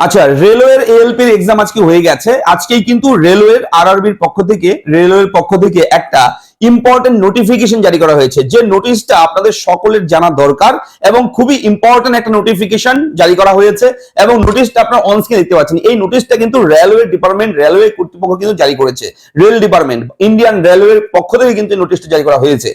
আচ্ছা, রেলওয়ের এএলপির এক্সাম আজকে হয়ে গেছে। আজকেই কিন্তু রেলওয়ের আরআরবির পক্ষ থেকে একটা ইম্পর্টেন্ট নোটিফিকেশন জারি করা হয়েছে, যে নোটিশটা আপনাদের সকলের জানা দরকার এবং খুবই ইম্পর্টেন্ট একটা নোটিফিকেশন জারি করা হয়েছে। এবং নোটিশটা আপনারা অন স্ক্রিনে দেখতে পাচ্ছেন। এই নোটিশটা কিন্তু রেলওয়ে ডিপার্টমেন্ট, রেলওয়ে কর্তৃপক্ষ কিন্তু জারি করেছে। রেল ডিপার্টমেন্ট, ইন্ডিয়ান রেলওয়ের পক্ষ থেকে কিন্তু নোটিশটা জারি করা হয়েছে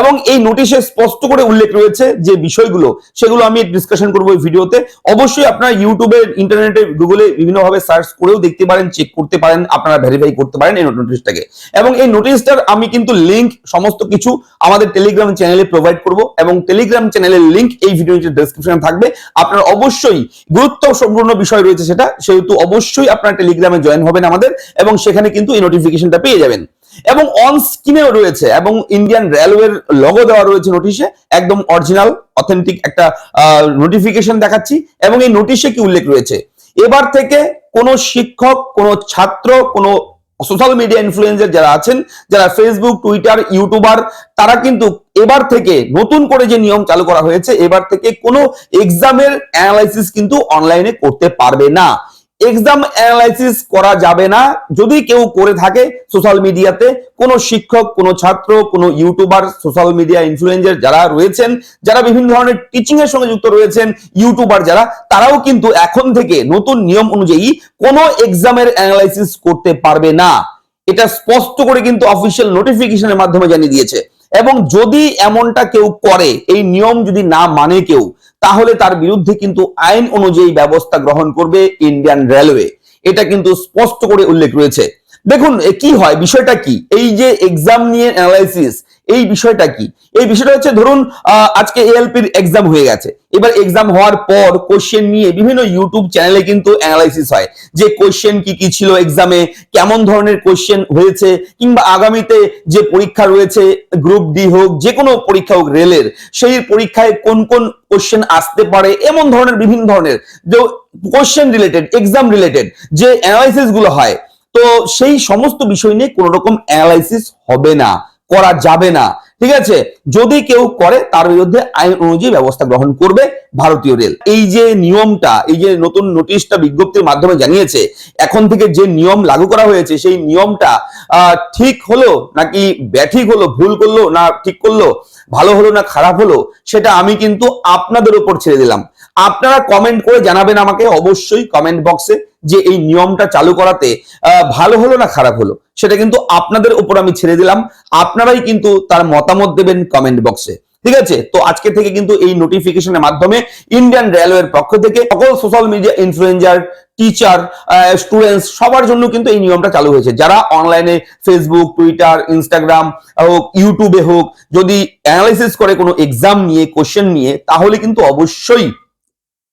এবং এই নোটিশে স্পষ্ট করে উল্লেখ রয়েছে যে বিষয়গুলো, সেগুলো আমি ডিসকাশন করব এই ভিডিওতে। অবশ্যই আপনারা ইউটিউবে, ইন্টারনেটে, গুগলে বিভিন্নভাবে সার্চ করেও দেখতে পারেন, চেক করতে পারেন, আপনারা ভেরিফাই করতে পারেন এই নোটিশটাকে। এবং এই নোটিশটার আমি কিন্তু লিংক সমস্ত কিছু আমাদের টেলিগ্রাম চ্যানেলে প্রোভাইড করব এবং টেলিগ্রাম চ্যানেলের লিংক এই ভিডিওর ডেসক্রিপশনে থাকবে। আপনারা অবশ্যই, গুরুত্বপূর্ণ বিষয় রয়েছে সেটা, সেহেতু অবশ্যই আপনারা টেলিগ্রামে জয়েন হবেন আমাদের এবং সেখানে কিন্তু এই নোটিফিকেশনটা পেয়ে যাবেন। এবং অন স্ক্রিনেও রয়েছে এবং ইন্ডিয়ান রেলওয়ের লোগো দেওয়া রয়েছে নোটিশে, একদম অরিজিনাল অথেন্টিক একটা নোটিফিকেশন দেখাচ্ছি। এবং এই নোটিশে কি উল্লেখ রয়েছে, এবার থেকে কোনো শিক্ষক, কোনো ছাত্র, কোনো সোশ্যাল মিডিয়া ইনফ্লুয়েন্সার যারা আছেন, যারা ফেসবুক, টুইটার, ইউটিউবার, তারা কিন্তু এবার থেকে নতুন করে যে নিয়ম চালু করা হয়েছে, এবার থেকে কোনো এক্সামের অ্যানালাইসিস কিন্তু অনলাইনে করতে পারবে না। এক্সাম অ্যানালাইসিস করা যাবে না যদি কেউ করে থাকে সোশ্যাল মিডিয়াতে। কোনো শিক্ষক, কোনো ছাত্র, কোনো ইউটিউবার, সোশ্যাল মিডিয়া ইনফ্লুয়েন্সার যারা রয়েছেন, যারা বিভিন্ন ধরনের টিচিং এর সঙ্গে যুক্ত রয়েছেন, ইউটিউবার যারা, তারাও কিন্তু এখন থেকে নতুন নিয়ম অনুযায়ী কোনো এক্সামের অ্যানালাইসিস করতে পারবে না। এটা স্পষ্ট করে কিন্তু অফিসিয়াল নোটিফিকেশনের মাধ্যমে জানিয়ে দিয়েছে। এবং যদি এমনটা কেউ করে, এই নিয়ম যদি না মানে কেউ, তাহলে তার বিরুদ্ধে কিন্তু আইন অনুযায়ী ব্যবস্থা গ্রহণ করবে ইন্ডিয়ান রেলওয়ে। এটা কিন্তু স্পষ্ট করে উল্লেখ রয়েছে। দেখুন কি হয়, বিষয়টা কি, এই যে এক্সাম নিয়ে অ্যানালাইসিস, এই বিষয়টা কি? এই বিষয়টা হচ্ছে, ধরুন আজকে এএলপির এক্সাম হয়ে গেছে। এবার এক্সাম হওয়ার পর কোশ্চেন নিয়ে বিভিন্ন ইউটিউব চ্যানেলে কিন্তু অ্যানালাইসিস হয়, যে কোশ্চেন কি কি ছিল এক্সামে, কেমন ধরনের কোশ্চেন হয়েছে, কিংবা আগামীতে যে পরীক্ষা রয়েছে, গ্রুপ ডি হোক, যে কোনো পরীক্ষা হোক রেলের, সেই পরীক্ষায় কোন কোন কোশ্চেন আসতে পারে, এমন ধরনের বিভিন্ন ধরনের যে কোশ্চেন রিলেটেড, এক্সাম রিলেটেড যে অ্যানালাইসিস গুলো হয়, তো সেই সমস্ত বিষয় নিয়ে কোন রকম অ্যানালাইসিস হবে না, করা যাবে না। ঠিক আছে? যদি কেউ করে তার বিরুদ্ধে আইন অনুযায়ী ব্যবস্থা গ্রহণ করবে ভারতীয় রেল। এই যে নিয়মটা, এই যে নতুন নোটিশটা বিজ্ঞপ্তির মাধ্যমে জানিয়েছে, এখন থেকে যে নিয়ম লাগু করা হয়েছে, সেই নিয়মটা ঠিক হলো নাকি ব্যাঠিক হলো, ভুল করলো না ঠিক করলো, ভালো হলো না খারাপ হলো, সেটা আমি কিন্তু আপনাদের উপর ছেড়ে দিলাম। আপনারা কমেন্ট করে জানাবেন আমাকে অবশ্যই কমেন্ট বক্সে, যে এই নিয়মটা চালু করাতে ভালো হলো না খারাপ হলো, সেটা কিন্তু আপনাদের উপর আমি ছেড়ে দিলাম। আপনারাই কিন্তু তার মতামত দেবেন কমেন্ট বক্সে। ঠিক আছে? তো আজকে থেকে কিন্তু এই নোটিফিকেশনের মাধ্যমে ইন্ডিয়ান রেলওয়ের পক্ষ থেকে সকল social media influencer, teacher, students, সবার জন্য কিন্তু এই নিয়মটা চালু হয়েছে। যারা অনলাইনে ফেসবুক, টুইটার, ইনস্টাগ্রাম হোক, ইউটিউবে হোক, যদি অ্যানালাইসিস করে কোনো এক্সাম নিয়ে, কোশ্চেন নিয়ে, তাহলে কিন্তু অবশ্যই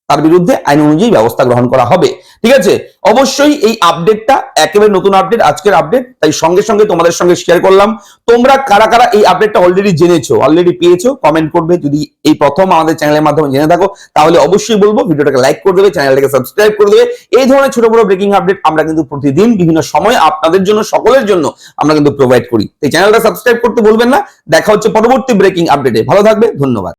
তার বিরুদ্ধে আইন অনুযায়ী ব্যবস্থা গ্রহণ করা হবে। ঠিক আছে? অবশ্যই এই আপডেটটা একেবারে নতুন আপডেট, আজকের আপডেট, তাই সঙ্গে সঙ্গে তোমাদের সঙ্গে শেয়ার করলাম। তোমরা কারা কারা এই আপডেটটা অলরেডি জেনেছো, অলরেডি পেয়েছো, কমেন্ট করবে। যদি এই প্রথম আমাদের চ্যানেলের মাধ্যমে জেনে থাকো, তাহলে অবশ্যই বলবো ভিডিওটাকে লাইক করে দেবে, চ্যানেলটাকে সাবস্ক্রাইব করে দেবে। এই ধরনের ছোট বড় ব্রেকিং আপডেট আমরা কিন্তু প্রতিদিন বিভিন্ন সময় আপনাদের জন্য, সকলের জন্য আমরা কিন্তু প্রোভাইড করি। এই চ্যানেলটা সাবস্ক্রাইব করতে ভুলবেন না। দেখা হচ্ছে পরবর্তী ব্রেকিং আপডেটে। ভালো থাকবে, ধন্যবাদ।